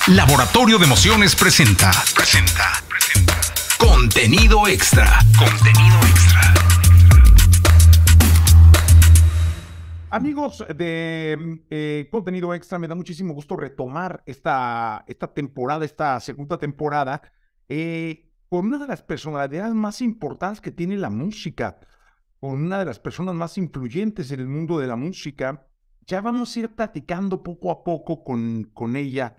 Laboratorio de Emociones presenta Contenido Extra. Contenido Extra. Amigos de Contenido Extra, me da muchísimo gusto retomar esta temporada, esta segunda temporada, con una de las personalidades más importantes que tiene la música, con una de las personas más influyentes en el mundo de la música. Ya vamos a ir platicando poco a poco con ella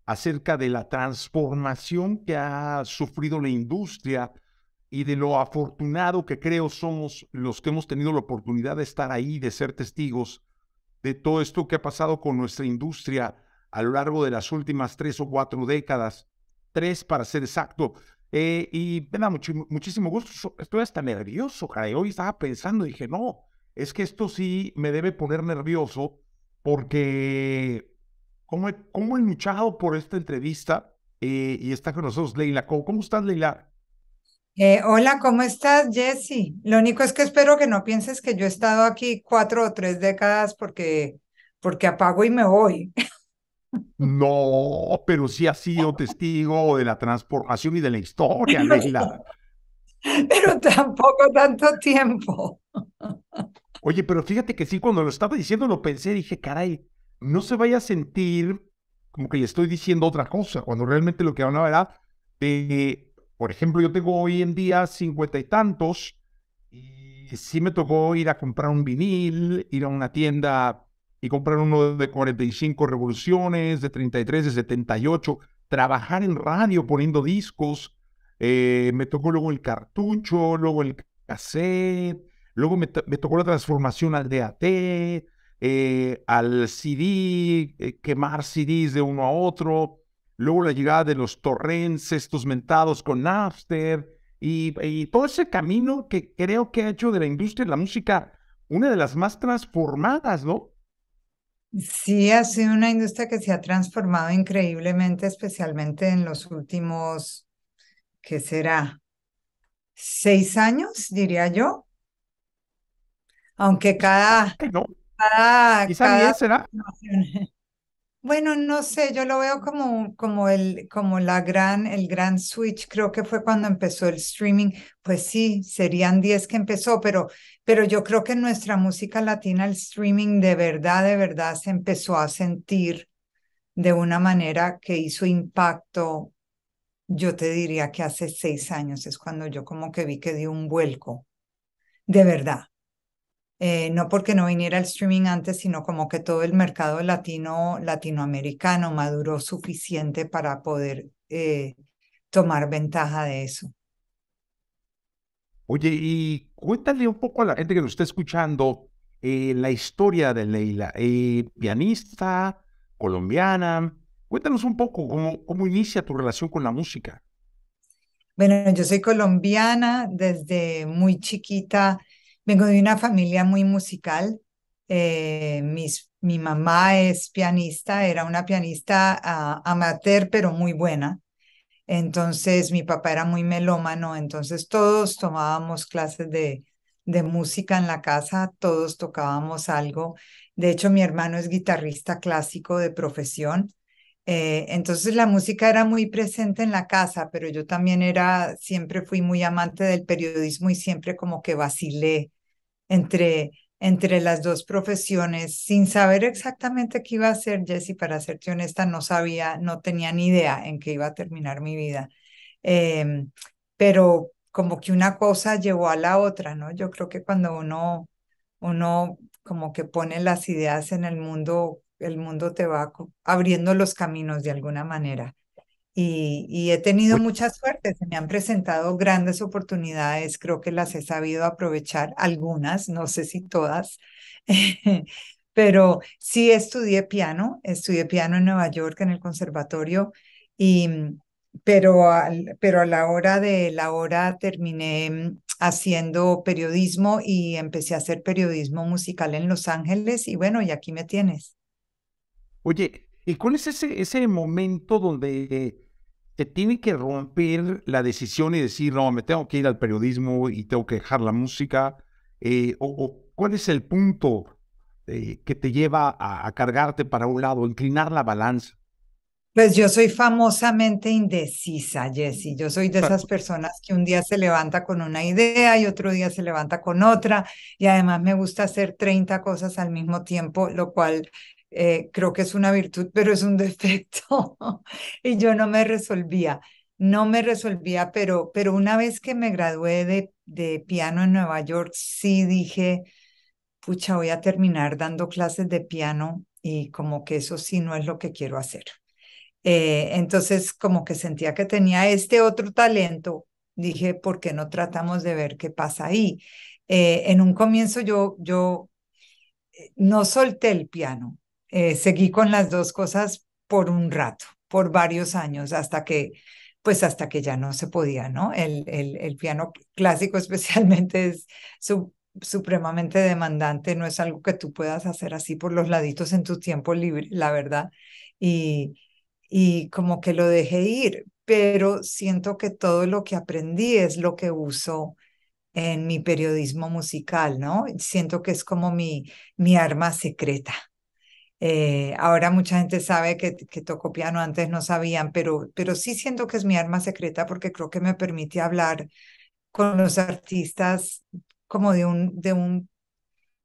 acerca de la transformación que ha sufrido la industria y de lo afortunado que creo somos los que hemos tenido la oportunidad de estar ahí, de ser testigos de todo esto que ha pasado con nuestra industria a lo largo de las últimas 3 o 4 décadas, 3 para ser exacto. Y me da muchísimo gusto, estoy hasta nervioso, caray. Hoy estaba pensando, dije, no, es que esto sí me debe poner nervioso porque cómo he luchado por esta entrevista, y está con nosotros Leila. ¿Cómo estás, Leila? Hola, ¿cómo estás, Jessy? Lo único es que espero que no pienses que yo he estado aquí 4 o 3 décadas porque apago y me voy. No, pero sí ha sido testigo de la transformación y de la historia, Pero, Leila. pero tampoco tanto tiempo. Oye, pero fíjate que sí, cuando lo estaba diciendo lo pensé, dije, caray, no se vaya a sentir como que le estoy diciendo otra cosa, cuando realmente lo que hablaba era de, por ejemplo, yo tengo hoy en día 50 y tantos, y sí me tocó ir a comprar un vinil, ir a una tienda y comprar uno de 45 revoluciones, de 33, de 78, trabajar en radio poniendo discos. Me tocó luego el cartucho, luego el cassette. Luego me tocó la transformación al DAT, al CD, quemar CDs de uno a otro. Luego la llegada de los torrents, estos mentados con Napster, y todo ese camino que creo que ha hecho de la industria de la música una de las más transformadas, ¿no? Sí, ha sido una industria que se ha transformado increíblemente, especialmente en los últimos, ¿qué será? 6 años, diría yo. Aunque cada, Ay, no, cada, quizá cada 10 será. Bueno, no sé, yo lo veo como el gran switch, creo que fue cuando empezó el streaming. Pues sí, serían 10 que empezó, pero yo creo que en nuestra música latina el streaming de verdad se empezó a sentir de una manera que hizo impacto. Yo te diría que hace 6 años es cuando yo como que vi que dio un vuelco, de verdad. No porque no viniera el streaming antes, sino como que todo el mercado latinoamericano maduró suficiente para poder tomar ventaja de eso. Oye, y cuéntale un poco a la gente que nos está escuchando, la historia de Leila, pianista, colombiana. Cuéntanos un poco cómo inicia tu relación con la música. Bueno, yo soy colombiana desde muy chiquita, vengo de una familia muy musical. Mi mamá es pianista, era una pianista amateur, pero muy buena. Entonces mi papá era muy melómano, entonces todos tomábamos clases de música en la casa, todos tocábamos algo. De hecho, mi hermano es guitarrista clásico de profesión. Entonces la música era muy presente en la casa, pero yo también siempre fui muy amante del periodismo y siempre como que vacilé entre, entre las dos profesiones, sin saber exactamente qué iba a hacer, Jessie, para serte honesta, no sabía, no tenía ni idea en qué iba a terminar mi vida. Em, pero como que una cosa llevó a la otra, ¿no? Yo creo que cuando uno como que pone las ideas en el mundo te va abriendo los caminos de alguna manera. Y he tenido Oye, mucha suerte, se me han presentado grandes oportunidades, creo que las he sabido aprovechar, algunas, no sé si todas, pero sí estudié piano en Nueva York, en el conservatorio, y, pero a la hora terminé haciendo periodismo y empecé a hacer periodismo musical en Los Ángeles, y bueno, y aquí me tienes. oye, ¿y cuál es ese momento donde te tiene que romper la decisión y decir, no, me tengo que ir al periodismo y tengo que dejar la música? O ¿cuál es el punto que te lleva a cargarte para un lado, inclinar la balanza? Pues yo soy famosamente indecisa, Jessie. Yo soy de esas personas que un día se levanta con una idea y otro día se levanta con otra. Y además me gusta hacer 30 cosas al mismo tiempo, lo cual creo que es una virtud, pero es un defecto. Y yo no me resolvía, pero una vez que me gradué de piano en Nueva York, sí dije, pucha, voy a terminar dando clases de piano y como que eso sí no es lo que quiero hacer. Entonces, como que sentía que tenía este otro talento, dije, ¿por qué no tratamos de ver qué pasa ahí? En un comienzo yo no solté el piano, seguí con las dos cosas por un rato, por varios años, hasta que ya no se podía, ¿no? El piano clásico especialmente es supremamente demandante, no es algo que tú puedas hacer así por los laditos en tu tiempo libre, la verdad. Y, y como que lo dejé ir, pero siento que todo lo que aprendí es lo que uso en mi periodismo musical, ¿no? Siento que es como mi arma secreta. Ahora mucha gente sabe que toco piano, antes no sabían, pero sí siento que es mi arma secreta porque creo que me permite hablar con los artistas como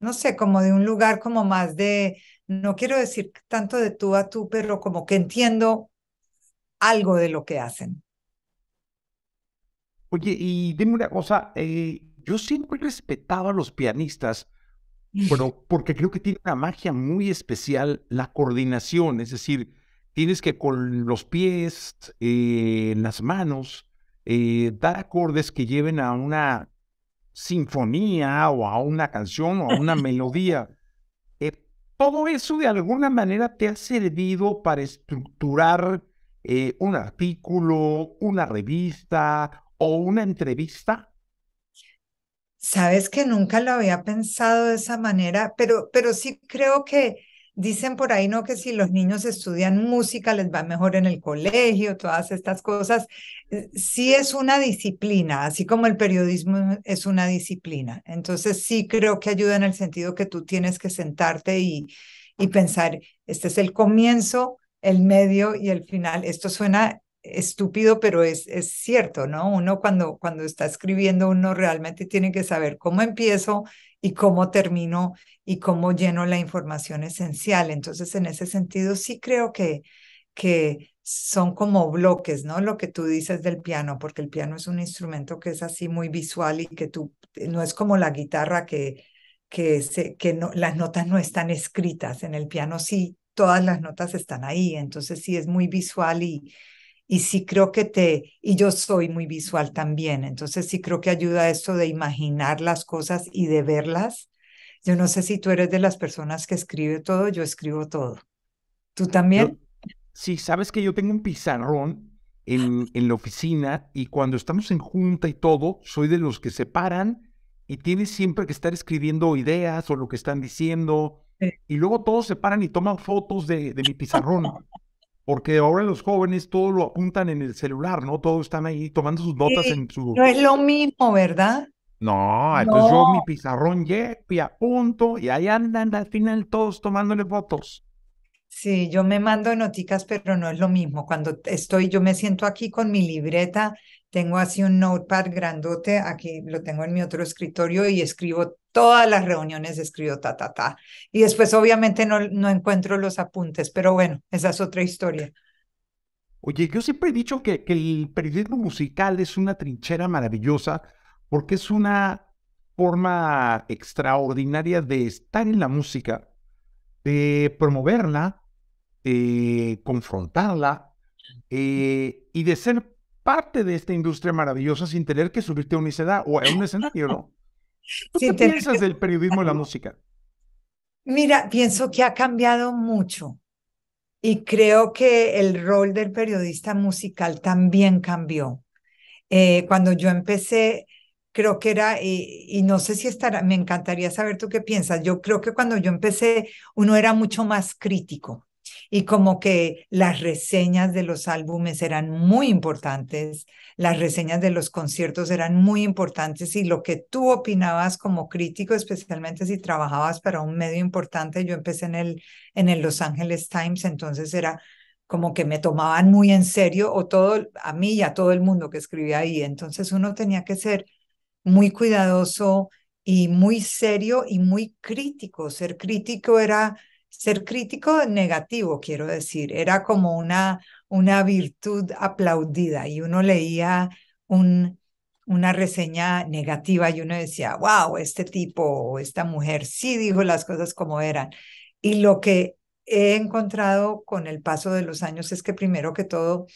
no sé, como de un lugar como más no quiero decir tanto de tú a tú, pero como que entiendo algo de lo que hacen. Oye, y dime una cosa, yo siempre respetaba a los pianistas, pero porque creo que tiene una magia muy especial la coordinación, es decir, tienes que con los pies, las manos, dar acordes que lleven a una sinfonía o a una canción o a una melodía. Eh, Todo eso de alguna manera te ha servido para estructurar un artículo, una revista o una entrevista. Sabes que nunca lo había pensado de esa manera, pero sí creo que dicen por ahí, ¿no? Que si los niños estudian música les va mejor en el colegio, todas estas cosas. Sí es una disciplina, así como el periodismo es una disciplina. Entonces sí creo que ayuda en el sentido que tú tienes que sentarte y pensar, este es el comienzo, el medio y el final. Esto suena estúpido, pero es cierto, ¿no? Uno cuando está escribiendo, uno realmente tiene que saber cómo empiezo y cómo termino y cómo lleno la información esencial. Entonces, en ese sentido, sí creo que son como bloques, ¿no? Lo que tú dices del piano, porque el piano es un instrumento que es así muy visual y que tú, no es como la guitarra que no, las notas no están escritas. En el piano sí, todas las notas están ahí, entonces sí es muy visual y sí creo y yo soy muy visual también, entonces sí creo que ayuda esto de imaginar las cosas y de verlas. Yo no sé si tú eres de las personas que escribe todo, yo escribo todo. ¿Tú Yo, también? sí, sabes que yo tengo un pizarrón en la oficina y cuando estamos en junta y todo, soy de los que se paran y tienes siempre que estar escribiendo ideas o lo que están diciendo Sí. y luego todos se paran y toman fotos de mi pizarrón. Porque ahora los jóvenes todo lo apuntan en el celular, ¿no? Todos están ahí tomando sus notas Sí, en su... no es lo mismo, ¿verdad? No, entonces yo mi No. pizarrón llego y apunto y ahí andan al final todos tomándole fotos. Sí, yo me mando noticas, pero no es lo mismo. Cuando yo me siento aquí con mi libreta, tengo así un notepad grandote, aquí lo tengo en mi otro escritorio y escribo todas las reuniones, escribo ta, ta, ta. Y después obviamente no encuentro los apuntes, pero bueno, esa es otra historia. Oye, yo siempre he dicho que el periodismo musical es una trinchera maravillosa porque es una forma extraordinaria de estar en la música, de promoverla, de confrontarla y de ser parte de esta industria maravillosa sin tener que subirte a a un escenario, ¿no? ¿Tú qué Sin tener piensas que... del periodismo de la música? Mira, pienso que ha cambiado mucho y creo que el rol del periodista musical también cambió. Cuando yo empecé, creo que era, y no sé si estará, me encantaría saber tú qué piensas. Yo creo que cuando yo empecé, uno era mucho más crítico y como que las reseñas de los álbumes eran muy importantes, las reseñas de los conciertos eran muy importantes y lo que tú opinabas como crítico, especialmente si trabajabas para un medio importante, yo empecé en el Los Angeles Times, entonces era como que me tomaban muy en serio, o todo, a mí y a todo el mundo que escribía ahí. Entonces uno tenía que ser muy cuidadoso y muy serio y muy crítico. Ser crítico era, ser crítico negativo, quiero decir, era como una virtud aplaudida y uno leía un, una reseña negativa y uno decía, wow, este tipo o esta mujer sí dijo las cosas como eran. Y lo que he encontrado con el paso de los años es que primero que todo,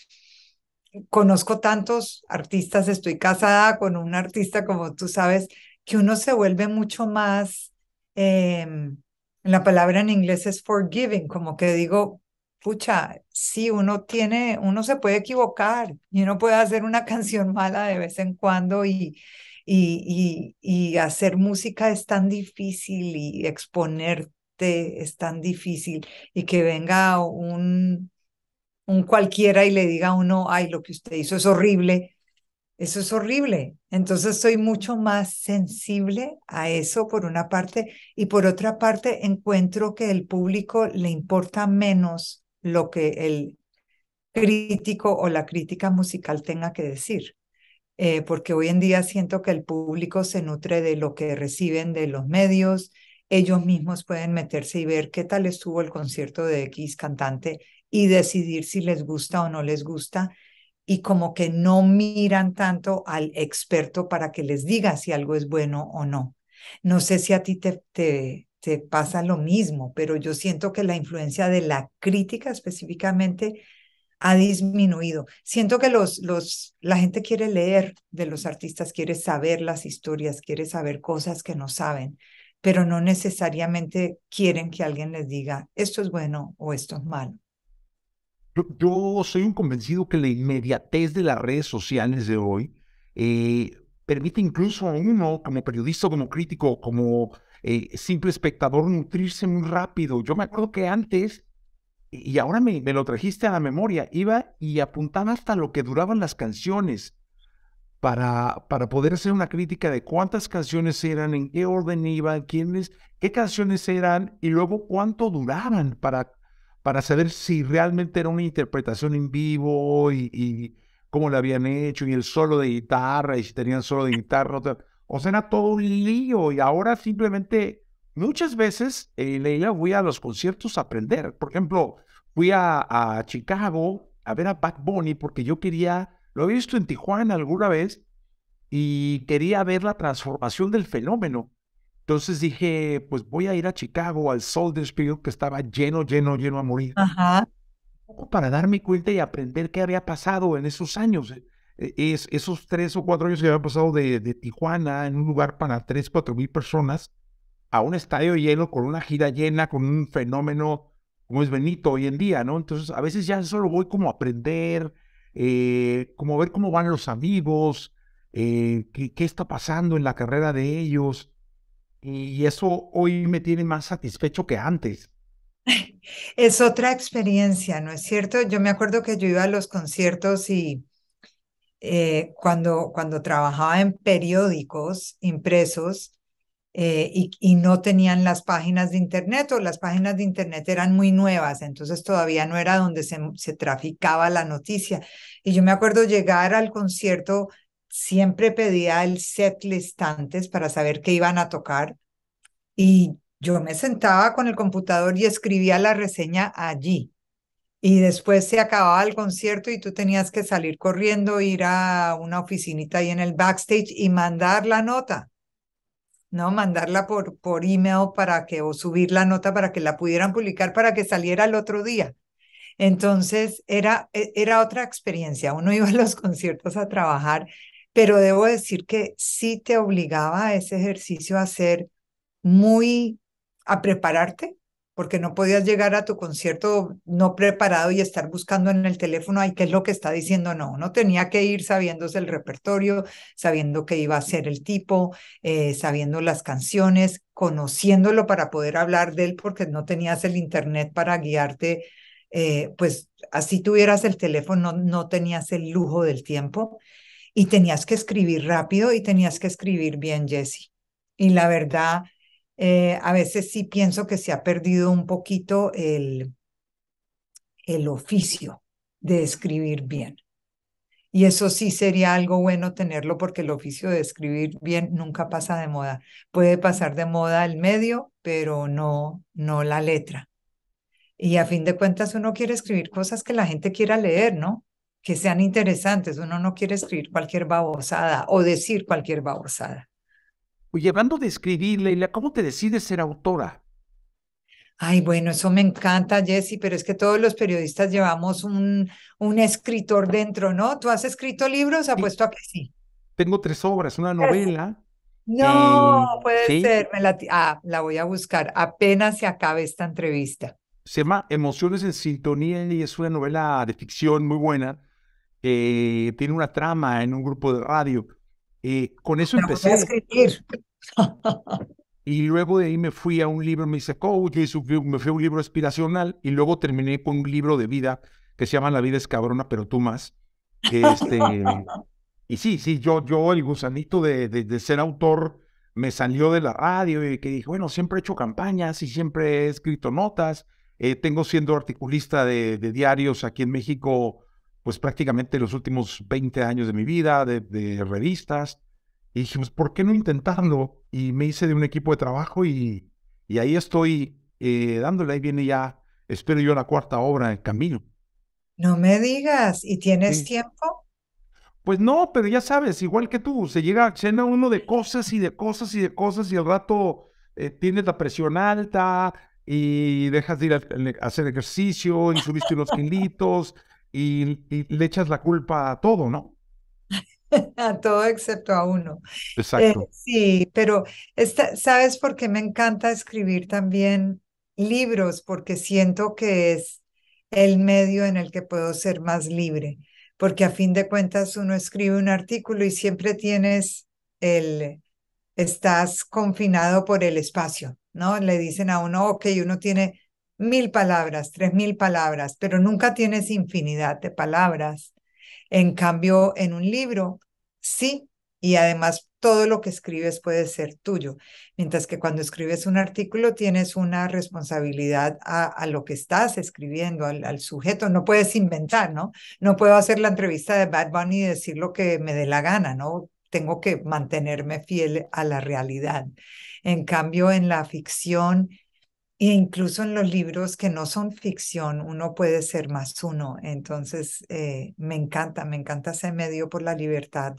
conozco tantos artistas, estoy casada con un artista como tú sabes, que uno se vuelve mucho más, la palabra en inglés es forgiving, como que digo, pucha, sí, uno tiene, uno se puede equivocar y uno puede hacer una canción mala de vez en cuando y hacer música es tan difícil y exponerte es tan difícil y que venga un cualquiera y le diga a uno, ay, lo que usted hizo es horrible, eso es horrible. Entonces soy mucho más sensible a eso por una parte y por otra parte encuentro que el público le importa menos lo que el crítico o la crítica musical tenga que decir. Porque hoy en día siento que el público se nutre de lo que reciben de los medios, ellos mismos pueden meterse y ver qué tal estuvo el concierto de X cantante y decidir si les gusta o no les gusta, y como que no miran tanto al experto para que les diga si algo es bueno o no. No sé si a ti te pasa lo mismo, pero yo siento que la influencia de la crítica específicamente ha disminuido. Siento que la gente quiere leer de los artistas, quiere saber las historias, quiere saber cosas que no saben, pero no necesariamente quieren que alguien les diga esto es bueno o esto es malo. Yo soy un convencido que la inmediatez de las redes sociales de hoy eh, permite incluso a uno, como periodista, como crítico, como simple espectador, nutrirse muy rápido. Yo me acuerdo que antes, y ahora me lo trajiste a la memoria, iba y apuntaba hasta lo que duraban las canciones para poder hacer una crítica de cuántas canciones eran, en qué orden iban, quiénes, qué canciones eran y luego cuánto duraban para saber si realmente era una interpretación en vivo y cómo la habían hecho y el solo de guitarra y si tenían solo de guitarra. O sea, era todo un lío y ahora simplemente muchas veces, Leila, voy a los conciertos a aprender. Por ejemplo, fui a Chicago a ver a Bad Bunny porque yo quería, lo había visto en Tijuana alguna vez y quería ver la transformación del fenómeno. Entonces dije, pues voy a ir a Chicago, al Soldier Field, que estaba lleno, lleno, lleno a morir, Ajá, un poco para darme cuenta y aprender qué había pasado en esos años. Esos 3 o 4 años que habían pasado de Tijuana, en un lugar para 3, 4 mil personas, a un estadio lleno, con una gira llena, con un fenómeno como es Benito hoy en día, ¿no? Entonces, a veces ya solo voy como a aprender, como ver cómo van los amigos, qué está pasando en la carrera de ellos, y eso hoy me tiene más satisfecho que antes. es otra experiencia, ¿no es cierto? Yo me acuerdo que yo iba a los conciertos y cuando trabajaba en periódicos impresos, y no tenían las páginas de internet o las páginas de internet eran muy nuevas, entonces todavía no era donde se traficaba la noticia. Y yo me acuerdo llegar al concierto, siempre pedía el setlist antes para saber qué iban a tocar y yo me sentaba con el computador y escribía la reseña allí. Y después se acababa el concierto y tú tenías que salir corriendo, ir a una oficinita ahí en el backstage y mandar la nota. ¿No? Mandarla por email para que, o subir la nota para que la pudieran publicar para que saliera el otro día. Entonces era otra experiencia. Uno iba a los conciertos a trabajar, pero debo decir que sí te obligaba a ese ejercicio a ser muy, a prepararte, porque no podías llegar a tu concierto no preparado y estar buscando en el teléfono, ay, ¿qué es lo que está diciendo? No, uno tenía que ir sabiéndose el repertorio, sabiendo qué iba a ser el tipo, sabiendo las canciones, conociéndolo para poder hablar de él, porque no tenías el internet para guiarte, pues así tuvieras el teléfono, no tenías el lujo del tiempo y tenías que escribir rápido y tenías que escribir bien, Jesse. Y la verdad, a veces sí pienso que se ha perdido un poquito el oficio de escribir bien. Y eso sí sería algo bueno tenerlo porque el oficio de escribir bien nunca pasa de moda. Puede pasar de moda el medio, pero no la letra. Y a fin de cuentas uno quiere escribir cosas que la gente quiera leer, ¿no? Que sean interesantes. Uno no quiere escribir cualquier babosada o decir cualquier babosada. Oye, hablando de escribir, Leila, ¿cómo te decides ser autora? Ay, bueno, eso me encanta, Jessy, pero es que todos los periodistas llevamos un escritor dentro, ¿no? ¿Tú has escrito libros? Sí, Apuesto a que sí. tengo 3 obras, una Es- novela, No, puede sí, ser. La voy a buscar apenas se acabe esta entrevista. se llama Emociones en Sintonía y es una novela de ficción muy buena. Tiene una trama en un grupo de radio. Con eso La voy a empecé escribir. y luego de ahí me fui a un libro, me hice coach, me fui a un libro aspiracional y luego terminé con un libro de vida que se llama La vida es cabrona, pero tú más. Este, y sí, sí, yo el gusanito de ser autor me salió de la radio y que dije, bueno, siempre he hecho campañas y siempre he escrito notas. Tengo siendo articulista de diarios aquí en México, pues prácticamente los últimos 20 años de mi vida, de revistas. Y dije, pues, ¿por qué no intentarlo? Y me hice de un equipo de trabajo y ahí estoy dándole. Ahí viene ya, espero yo, la 4.ª obra en camino. No me digas, ¿y tienes Sí. tiempo? Pues no, pero ya sabes, igual que tú, se llena uno de cosas y de cosas y de cosas y al rato tienes la presión alta y dejas de ir a hacer ejercicio y subiste unos kilitos y le echas la culpa a todo, ¿no? A todo excepto a uno. Exacto. Sí, pero ¿sabes por qué me encanta escribir también libros? Porque siento que es el medio en el que puedo ser más libre, porque a fin de cuentas uno escribe un artículo y siempre el, estás confinado por el espacio, ¿no? Le dicen a uno, ok, uno tiene 1.000 palabras, 3.000 palabras, pero nunca tienes infinidad de palabras. En cambio, en un libro, sí, y además todo lo que escribes puede ser tuyo, mientras que cuando escribes un artículo tienes una responsabilidad a lo que estás escribiendo, al sujeto, no puedes inventar, ¿no? No puedo hacer la entrevista de Bad Bunny y decir lo que me dé la gana, ¿no? Tengo que mantenerme fiel a la realidad. En cambio, en la ficción e incluso en los libros que no son ficción, uno puede ser más uno. Entonces, me encanta ese medio por la libertad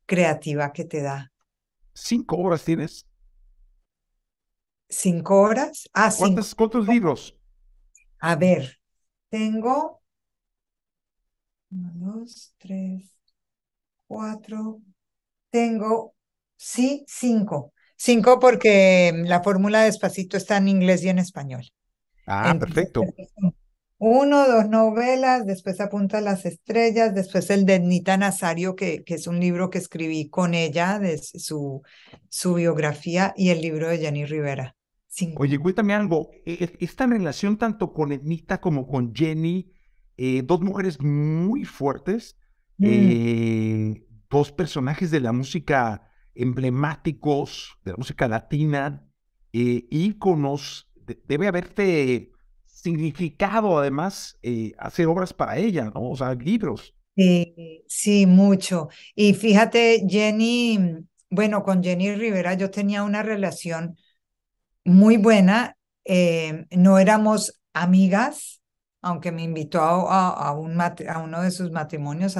creativa que te da. 5 obras tienes. 5 horas. Ah, cinco. ¿Cuántos libros? A ver, tengo 1, 2, 3, 4. Tengo, sí, 5. 5 porque la fórmula Despacito está en inglés y en español. Ah, Entonces, perfecto. 1, 2 novelas, después Apunta a las estrellas, después el de Nita Nazario, que es un libro que escribí con ella, de su biografía, y el libro de Jenny Rivera. Oye, 5. cuéntame algo. Esta relación tanto con Ednita como con Jenny, dos mujeres muy fuertes, Mm, dos personajes de la música emblemáticos, de la música latina, íconos. Debe haberte significado además hacer obras para ella, ¿no? O sea, libros. sí, mucho. Y fíjate, Jenny, bueno, con Jenny Rivera yo tenía una relación muy buena. No éramos amigas, aunque me invitó a uno de sus matrimonios,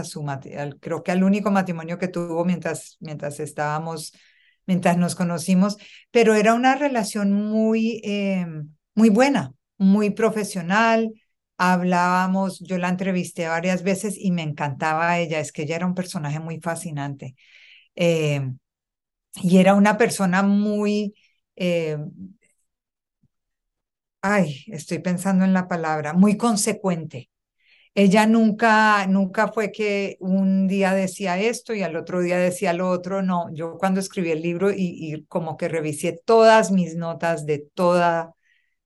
creo que al único matrimonio que tuvo mientras nos conocimos, pero era una relación muy buena, muy profesional. Hablábamos, yo la entrevisté varias veces y me encantaba ella, es que ella era un personaje muy fascinante. Eh, y era una persona muy, eh, estoy pensando en la palabra, muy consecuente. Ella nunca fue que un día decía esto y al otro día decía lo otro. No, yo cuando escribí el libro y como que revisé todas mis notas de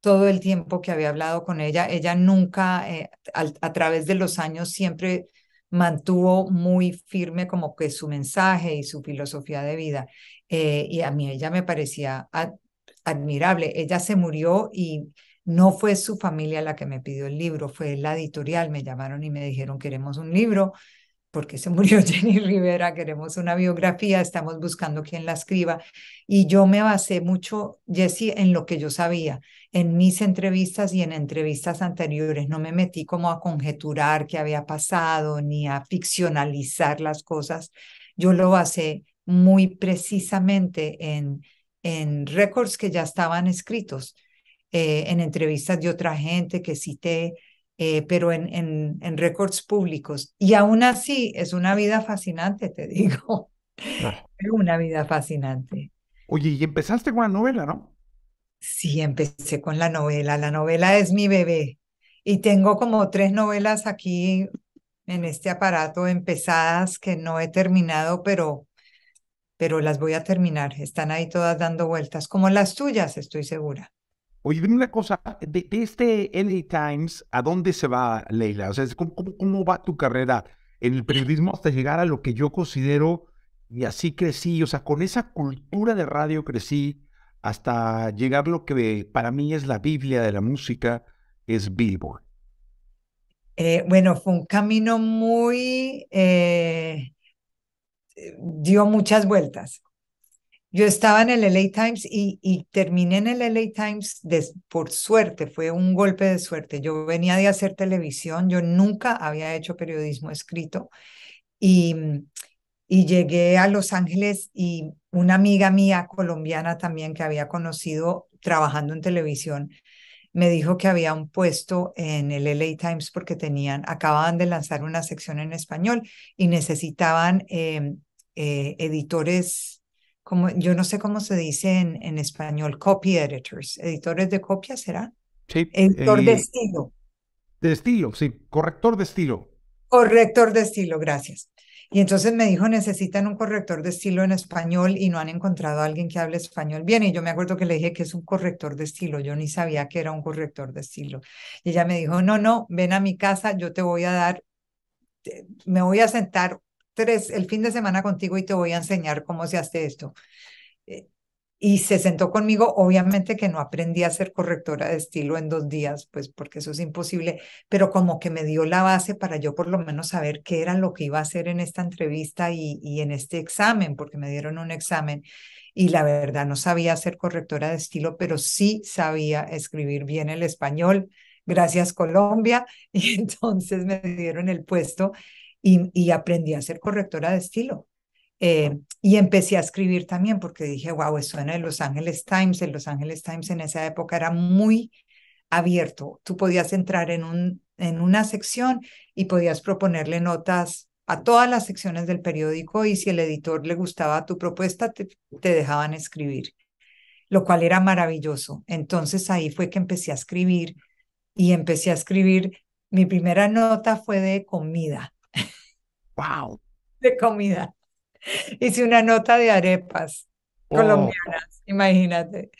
todo el tiempo que había hablado con ella, ella nunca, a través de los años, siempre mantuvo muy firme como que su mensaje y su filosofía de vida. Y a mí ella me parecía admirable. Ella se murió y No fue su familia la que me pidió el libro, fue la editorial. Me llamaron y me dijeron, queremos un libro porque se murió Jenny Rivera, queremos una biografía, estamos buscando quién la escriba. Y yo me basé mucho, Jessie, en lo que yo sabía, en mis entrevistas y en entrevistas anteriores. No me metí como a conjeturar qué había pasado, ni a ficcionalizar las cosas. Yo lo basé muy precisamente en récords que ya estaban escritos, en entrevistas de otra gente que cité, pero en récords públicos. Y aún así es una vida fascinante, te digo, Ah. es una vida fascinante. Oye, y empezaste con una novela, ¿no? Sí, empecé con la novela es mi bebé y tengo como 3 novelas aquí en este aparato empezadas que no he terminado, pero las voy a terminar. Están ahí todas dando vueltas, como las tuyas, estoy segura. Oye, dime una cosa, de este LA Times, ¿a dónde se va, Leila? O sea, ¿cómo va tu carrera en el periodismo hasta llegar a lo que yo considero, y así crecí, o sea, con esa cultura de radio crecí, hasta llegar a lo que para mí es la Biblia de la música, es Billboard? Bueno, fue un camino muy, dio muchas vueltas. Yo estaba en el LA Times y terminé en el LA Times por suerte, fue un golpe de suerte. Yo venía de hacer televisión, yo nunca había hecho periodismo escrito y, y llegué a Los Ángeles y una amiga mía colombiana también que había conocido trabajando en televisión me dijo que había un puesto en el LA Times porque acababan de lanzar una sección en español y necesitaban editores, como, yo no sé cómo se dice en español, copy editors, editores de copia, ¿será? Sí, Editor de estilo. de estilo, sí, corrector de estilo. Corrector de estilo, gracias. Y entonces me dijo, necesitan un corrector de estilo en español y no han encontrado a alguien que hable español bien. Y yo me acuerdo que le dije que es un corrector de estilo. Yo ni sabía que era un corrector de estilo. Y ella me dijo, no, no, ven a mi casa, yo te voy a dar, me voy a sentar el fin de semana contigo y te voy a enseñar cómo se hace esto. Eh, Y se sentó conmigo, obviamente que no aprendí a ser correctora de estilo en 2 días, pues porque eso es imposible, pero como que me dio la base para yo por lo menos saber qué era lo que iba a hacer en esta entrevista y en este examen, porque me dieron un examen y la verdad no sabía ser correctora de estilo, pero sí sabía escribir bien el español, gracias Colombia, y entonces me dieron el puesto y aprendí a ser correctora de estilo. Y empecé a escribir también porque dije, wow, eso en el Los Angeles Times. El Los Angeles Times en esa época era muy abierto. Tú podías entrar en una sección y podías proponerle notas a todas las secciones del periódico y si el editor le gustaba tu propuesta, te dejaban escribir, lo cual era maravilloso. Entonces ahí fue que empecé a escribir y empecé a escribir. Mi primera nota fue de comida, ¡Wow! de comida. Hice una nota de arepas Oh, colombianas, imagínate.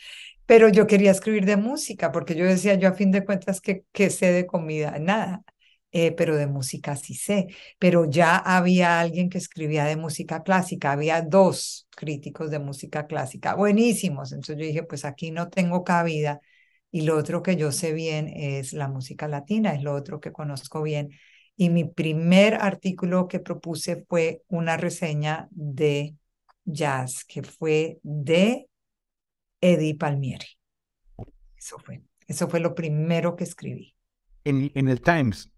Pero yo quería escribir de música, porque yo decía, yo a fin de cuentas, que sé de comida? Nada. Pero de música sí sé. Pero ya había alguien que escribía de música clásica, había 2 críticos de música clásica, buenísimos. Entonces yo dije, pues aquí no tengo cabida. Y lo otro que yo sé bien es la música latina, es lo otro que conozco bien. Y mi primer artículo que propuse fue una reseña de jazz, que fue de Eddie Palmieri. Eso fue lo primero que escribí en el Times.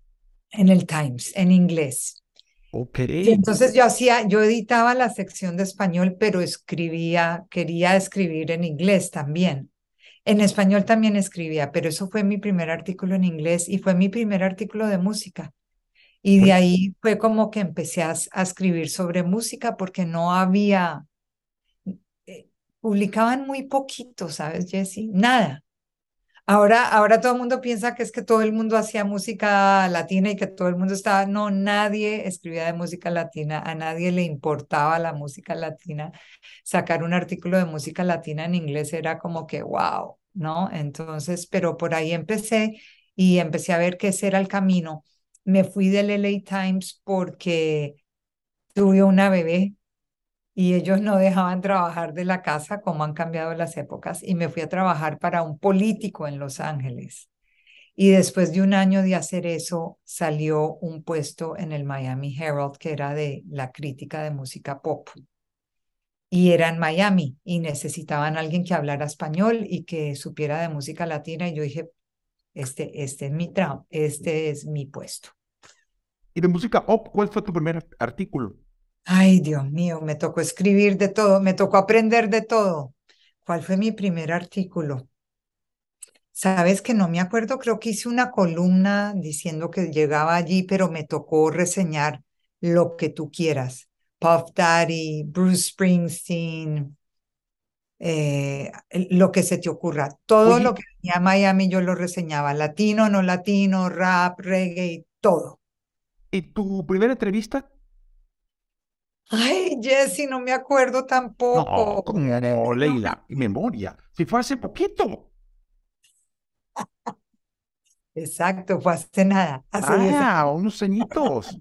en el Times, en inglés. Ok. Y entonces yo editaba la sección de español, pero quería escribir en inglés también. En español también escribía, pero eso fue mi primer artículo en inglés y fue mi primer artículo de música. Y de Oye, ahí fue como que empecé a escribir sobre música porque no había, eh, publicaban muy poquito, ¿sabes, Jesse? Nada. Ahora todo el mundo piensa que es que todo el mundo hacía música latina y que todo el mundo estaba, no, nadie escribía de música latina, a nadie le importaba la música latina. Sacar un artículo de música latina en inglés era como que, wow, ¿no? Entonces, pero por ahí empecé y empecé a ver que ese era el camino. Me fui del LA Times porque tuve una bebé y ellos no dejaban trabajar de la casa, como han cambiado las épocas, y me fui a trabajar para un político en Los Ángeles. Y después de un año de hacer eso, salió un puesto en el Miami Herald que era de la crítica de música pop. Y era en Miami y necesitaban a alguien que hablara español y que supiera de música latina. Y yo dije, este es mi trabajo, este es mi puesto. Y de música pop, ¿cuál fue tu primer artículo? Ay, Dios mío, me tocó escribir de todo, me tocó aprender de todo. ¿Cuál fue mi primer artículo? Sabes que no me acuerdo, creo que hice una columna diciendo que llegaba allí, pero me tocó reseñar lo que tú quieras. Puff Daddy, Bruce Springsteen, lo que se te ocurra. Todo lo Oye, que venía a Miami yo lo reseñaba, latino, no latino, rap, reggae, todo. ¿y tu primera entrevista? Ay, Jesse, no me acuerdo No, tampoco. como No me- Leila, memoria. Si fue hace poquito. Exacto, fue hace nada, hace 10 Ah, años. unos añitos.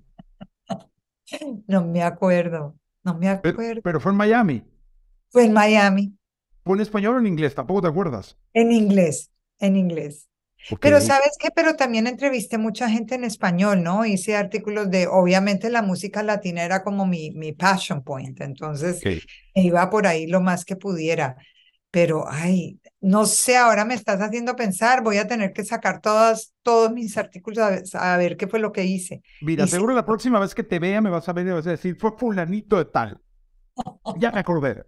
No me acuerdo, no me acuerdo. Pero fue en Miami. Fue en Miami. ¿Fue en español o en inglés? Tampoco te acuerdas. En inglés, en inglés. Ok. Pero ¿sabes qué? Pero también entrevisté mucha gente en español, ¿no? Hice artículos de, obviamente la música latina era como mi passion point, entonces Ok. me iba por ahí lo más que pudiera. Pero, ay, no sé, ahora me estás haciendo pensar, voy a tener que sacar todos mis artículos a ver qué fue lo que hice. Mira, Y sí, seguro la próxima vez que te vea me vas a ver y vas a decir, fue fulanito de tal. Ya me acordé.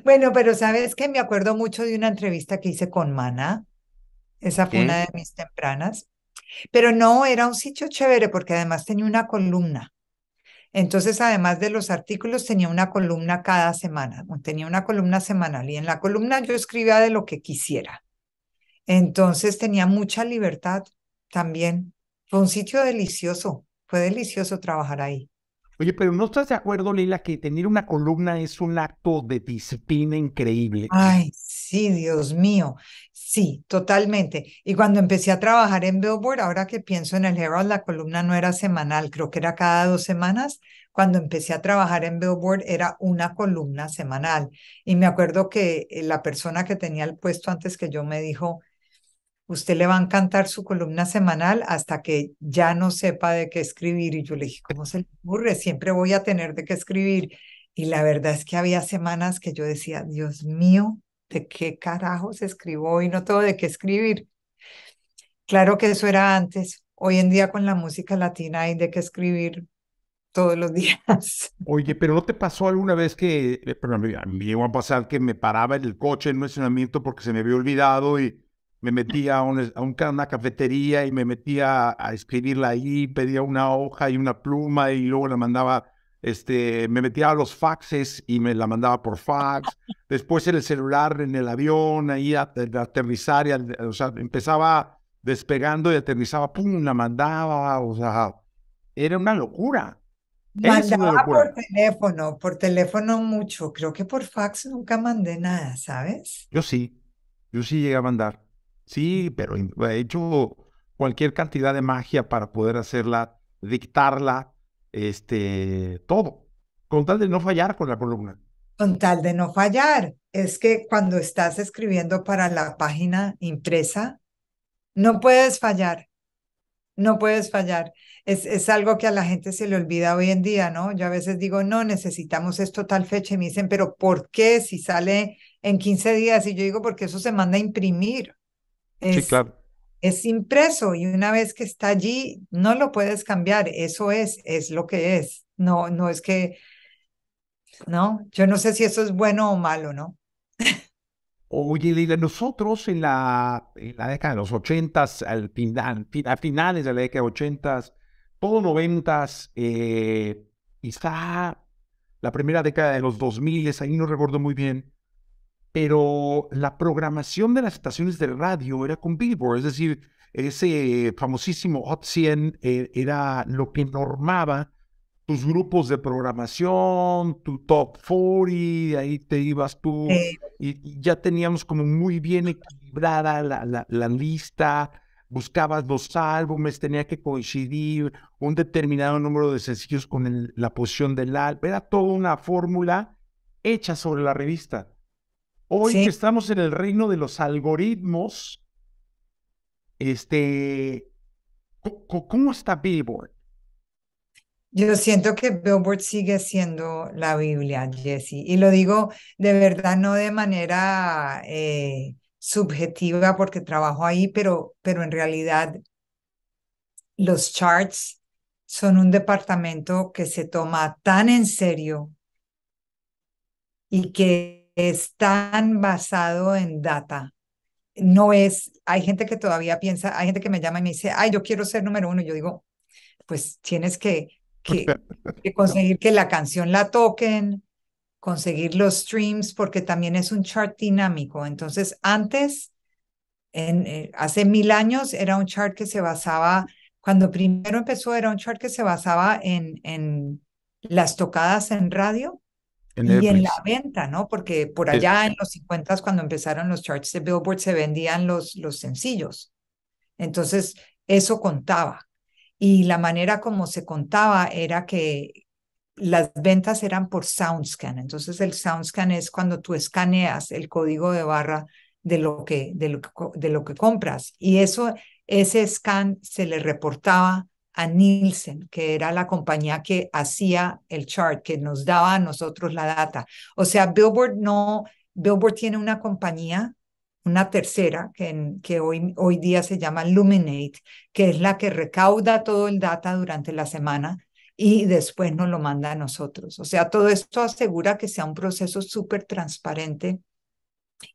bueno, pero ¿sabes qué? Me acuerdo mucho de una entrevista que hice con Mana, esa fue una ¿Qué? de mis tempranas. Pero no, era un sitio chévere porque además tenía una columna. Entonces, además de los artículos, tenía una columna cada semana, tenía una columna semanal y en la columna yo escribía de lo que quisiera. Entonces, tenía mucha libertad también. Fue un sitio delicioso, fue delicioso trabajar ahí. Oye, pero ¿no estás de acuerdo, Lila, que tener una columna es un acto de disciplina increíble? Ay, sí, Dios mío. Sí, totalmente. Y cuando empecé a trabajar en Billboard, ahora que pienso en el Herald, la columna no era semanal, creo que era cada 2 semanas. Cuando empecé a trabajar en Billboard era una columna semanal. Y me acuerdo que la persona que tenía el puesto antes que yo me dijo, usted le va a encantar su columna semanal hasta que ya no sepa de qué escribir. Y yo le dije, ¿cómo se le ocurre? Siempre voy a tener de qué escribir. Y la verdad es que había semanas que yo decía, Dios mío, ¿de qué carajos escribo y no tengo de qué escribir? Claro que eso era antes. Hoy en día con la música latina hay de qué escribir todos los días. Oye, pero ¿no te pasó alguna vez que, pero a mí me llegó a pasar que me paraba en el coche en un estacionamiento porque se me había olvidado y me metía una cafetería y me metía a escribirla ahí, pedía una hoja y una pluma y luego la mandaba, me metía a los faxes y me la mandaba por fax. Después en el celular, en el avión, ahí de aterrizar, o sea, empezaba despegando y aterrizaba, pum, la mandaba, o sea, era una locura. Es una Mandaba locura. por teléfono mucho. Creo que por fax nunca mandé nada, ¿sabes? Yo sí, yo sí llegué a mandar. Sí, pero he hecho cualquier cantidad de magia para poder hacerla, dictarla, todo, con tal de no fallar con la columna. Con tal de no fallar. Es que cuando estás escribiendo para la página impresa, no puedes fallar, no puedes fallar. Es algo que a la gente se le olvida hoy en día, ¿no? Yo a veces digo, no, necesitamos esto tal fecha y me dicen, pero ¿por qué si sale en 15 días? Y yo digo, porque eso se manda a imprimir. Sí, Es, claro. es impreso y una vez que está allí, no lo puedes cambiar. Eso es lo que es. No, no es que, no, yo no sé si eso es bueno o malo, ¿no? Oye, Leila, nosotros en la década de los ochentas, a finales de la década de ochentas, todo noventas, quizá la primera década de los dos miles, ahí no recuerdo muy bien, pero la programación de las estaciones de radio era con Billboard, es decir, ese famosísimo Hot 100 era lo que normaba tus grupos de programación, tu top 40, ahí te ibas tú, Eh, y ya teníamos como muy bien equilibrada la lista buscabas los álbumes, tenía que coincidir un determinado número de sencillos con la posición del álbum. Era toda una fórmula hecha sobre la revista. Hoy que Sí, estamos en el reino de los algoritmos, ¿cómo está Billboard? yo siento que Billboard sigue siendo la Biblia, Jesse, y lo digo de verdad, no de manera subjetiva porque trabajo ahí, pero en realidad los charts son un departamento que se toma tan en serio y que es tan basado en data. No es, hay gente que todavía piensa, hay gente que me llama y me dice, ay, yo quiero ser número uno. Yo digo, pues tienes que conseguir que la canción la toquen, conseguir los streams, porque también es un chart dinámico. Entonces, antes, hace 1000 años, era un chart que se basaba, cuando primero empezó, era un chart que se basaba en las tocadas en radio En y en la Airplays. venta, ¿no? Porque por Sí. allá en los 50, cuando empezaron los charts de Billboard, se vendían los sencillos. Entonces, eso contaba. Y la manera como se contaba era que las ventas eran por SoundScan. Entonces, el SoundScan es cuando tú escaneas el código de barra de lo que compras. Y eso, ese scan se le reportaba a Nielsen, que era la compañía que hacía el chart, que nos daba a nosotros la data. O sea, Billboard no, Billboard tiene una compañía, una tercera, que hoy día se llama Luminate, que es la que recauda todo el data durante la semana y después nos lo manda a nosotros. O sea, todo esto asegura que sea un proceso súper transparente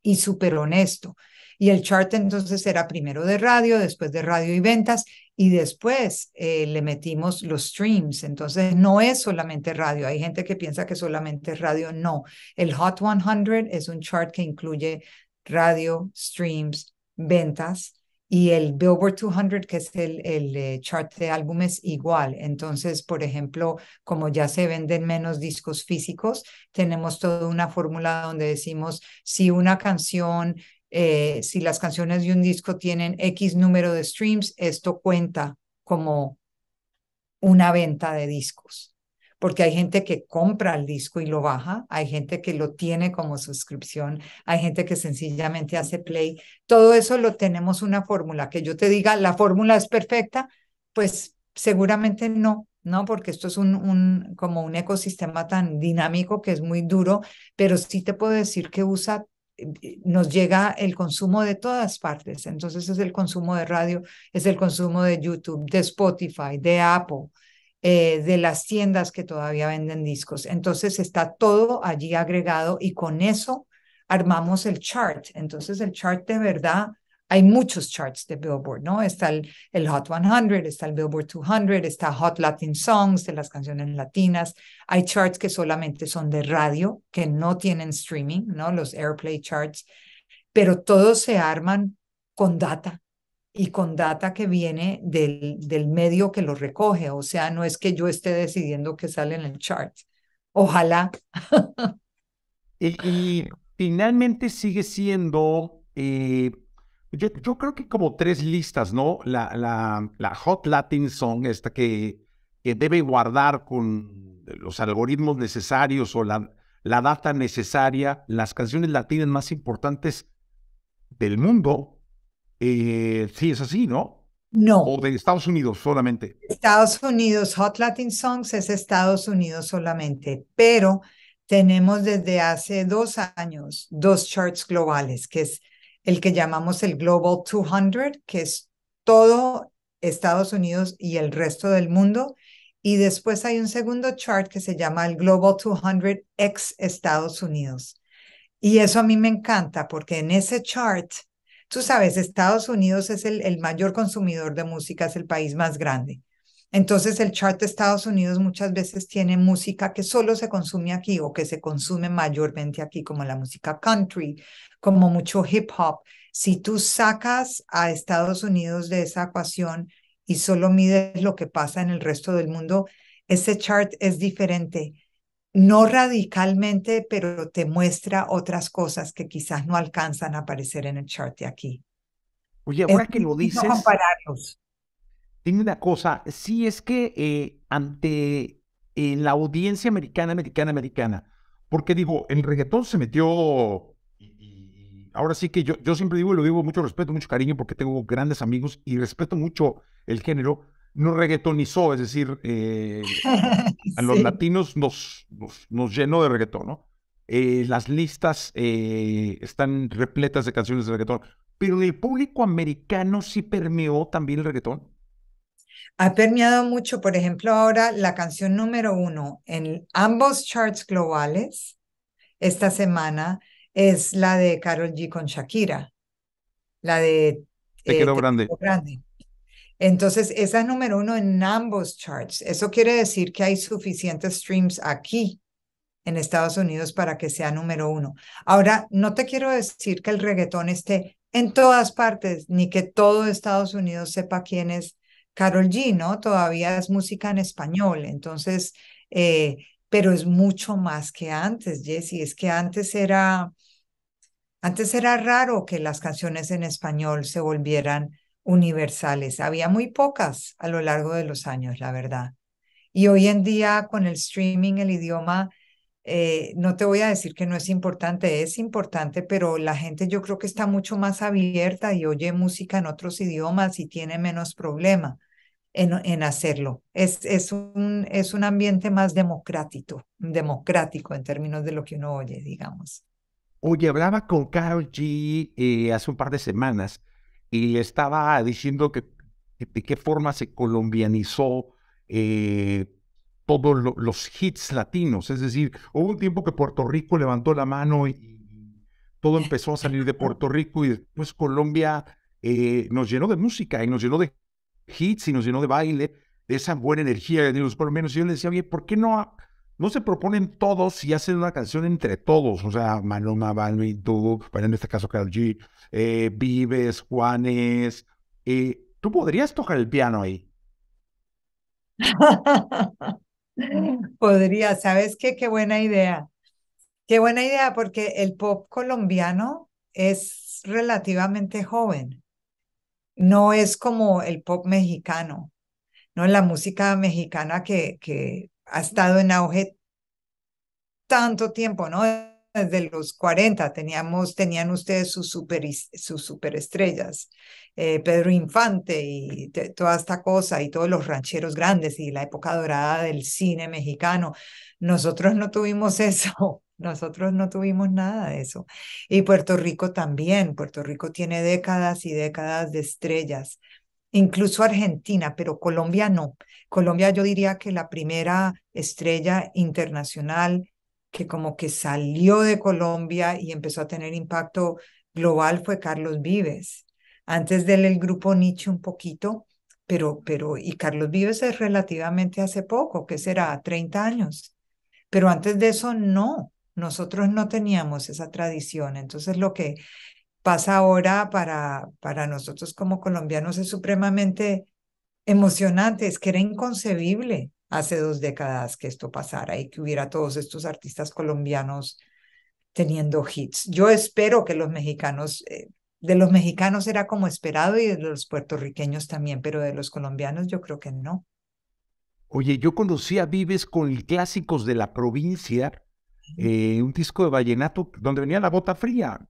y súper honesto. Y el chart entonces era primero de radio, después de radio y ventas, y después le metimos los streams. Entonces no es solamente radio. Hay gente que piensa que solamente es radio. No, el Hot 100 es un chart que incluye radio, streams, ventas. Y el Billboard 200, que es el chart de álbumes, igual. Entonces, por ejemplo, como ya se venden menos discos físicos, tenemos toda una fórmula donde decimos si una canción, si las canciones de un disco tienen X número de streams, esto cuenta como una venta de discos. Porque hay gente que compra el disco y lo baja, hay gente que lo tiene como suscripción, hay gente que sencillamente hace play. Todo eso lo tenemos una fórmula. Que yo te diga, la fórmula es perfecta, pues seguramente no, ¿no? Porque esto es como un ecosistema tan dinámico que es muy duro, pero sí te puedo decir que nos llega el consumo de todas partes. Entonces es el consumo de radio, es el consumo de YouTube, de Spotify, de Apple, de las tiendas que todavía venden discos. Entonces está todo allí agregado y con eso armamos el chart. Entonces el chart de verdad, hay muchos charts de Billboard, ¿no? Está el Hot 100, está el Billboard 200, está Hot Latin Songs de las canciones latinas. Hay charts que solamente son de radio, que no tienen streaming, ¿no? Los Airplay charts, pero todos se arman con data y con data que viene del medio que lo recoge. O sea, no es que yo esté decidiendo que sale en el chart. Ojalá. Y finalmente sigue siendo, yo creo que como tres listas, ¿no? La Hot Latin Song, esta que debe guardar con los algoritmos necesarios o la data necesaria, las canciones latinas más importantes del mundo. Sí, es así, ¿no? No. O de Estados Unidos solamente. Estados Unidos, Hot Latin Songs es Estados Unidos solamente, pero tenemos desde hace 2 años dos charts globales, que es el que llamamos el Global 200, que es todo Estados Unidos y el resto del mundo. Y después hay un segundo chart que se llama el Global 200 ex Estados Unidos. Y eso a mí me encanta porque en ese chart, tú sabes, Estados Unidos es el mayor consumidor de música, es el país más grande. Entonces el chart de Estados Unidos muchas veces tiene música que solo se consume aquí o que se consume mayormente aquí, como la música country, como mucho hip hop. Si tú sacas a Estados Unidos de esa ecuación y solo mides lo que pasa en el resto del mundo, ese chart es diferente. No radicalmente, pero te muestra otras cosas que quizás no alcanzan a aparecer en el chart de aquí. Oye, Es ahora que lo difícil no dices, compararlos. dime una cosa, sí es que ante la audiencia americana, porque digo, el reggaetón se metió, y ahora sí que yo siempre digo, y lo digo con mucho respeto, mucho cariño, porque tengo grandes amigos y respeto mucho el género, no reggaetonizó, es decir, a los Sí. latinos nos llenó de reggaetón, ¿no? Las listas están repletas de canciones de reggaetón, pero el público americano sí permeó también el reggaetón. Ha permeado mucho, por ejemplo, ahora la canción número uno en ambos charts globales esta semana es la de Karol G con Shakira, la de Te quedó Te grande. Quedó Grande. Entonces, esa es número uno en ambos charts. Eso quiere decir que hay suficientes streams aquí en Estados Unidos para que sea número uno. Ahora, no te quiero decir que el reggaetón esté en todas partes, ni que todo Estados Unidos sepa quién es Karol G, ¿no? Todavía es música en español, entonces, pero es mucho más que antes, Jessy. Es que antes era raro que las canciones en español se volvieran universales. Había muy pocas a lo largo de los años, la verdad. Y hoy en día, con el streaming, el idioma, no te voy a decir que no es importante, pero la gente yo creo que está mucho más abierta y oye música en otros idiomas y tiene menos problema en hacerlo. Es un ambiente más democrático en términos de lo que uno oye, digamos. Oye, hablaba con Karol G hace un par de semanas y le estaba diciendo que de qué forma se colombianizó eh, todos los hits latinos. Es decir, hubo un tiempo que Puerto Rico levantó la mano y todo empezó a salir de Puerto Rico y después Colombia nos llenó de música y nos llenó de hits y nos llenó de baile, de esa buena energía de los colombianos. Y yo le decía, oye, ¿por qué no se proponen todos y hacen una canción entre todos? O sea, Maluma, Balvin, tú, bueno, en este caso Karol G, Vives, Juanes. Tú podrías tocar el piano ahí. Podría, ¿sabes qué? Qué buena idea. Qué buena idea, porque el pop colombiano es relativamente joven. No es como el pop mexicano, ¿no? La música mexicana que ha estado en auge tanto tiempo, ¿no? Desde los 40 tenían ustedes sus superestrellas, Pedro Infante y toda esta cosa y todos los rancheros grandes y la época dorada del cine mexicano. Nosotros no tuvimos eso, nosotros no tuvimos nada de eso. Y Puerto Rico también, Puerto Rico tiene décadas y décadas de estrellas, incluso Argentina, pero Colombia no. Colombia yo diría que la primera estrella internacional que como que salió de Colombia y empezó a tener impacto global fue Carlos Vives. Antes de él el grupo Nietzsche un poquito, y Carlos Vives es relativamente hace poco, ¿qué será? 30 años. Pero antes de eso no, nosotros no teníamos esa tradición. Entonces lo que pasa ahora para nosotros como colombianos es supremamente emocionante, es que era inconcebible hace 2 décadas que esto pasara y que hubiera todos estos artistas colombianos teniendo hits. Yo espero que de los mexicanos era como esperado y de los puertorriqueños también, pero de los colombianos yo creo que no. Oye, yo conocí a Vives con el Clásicos de la Provincia, un disco de vallenato donde venía la bota fría.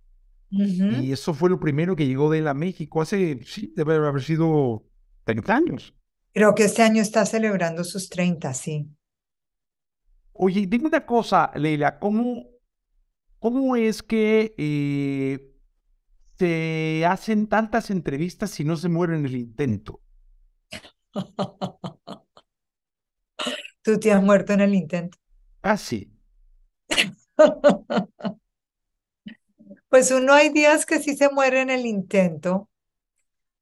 Ujú. Y eso fue lo primero que llegó de él a México hace, sí, debe haber sido 30 años. Creo que este año está celebrando sus 30, sí. Oye, dime una cosa, Leila, ¿cómo es que se hacen tantas entrevistas y no se muere en el intento? Tú te has muerto en el intento. Casi. Pues uno hay días que sí se muere en el intento.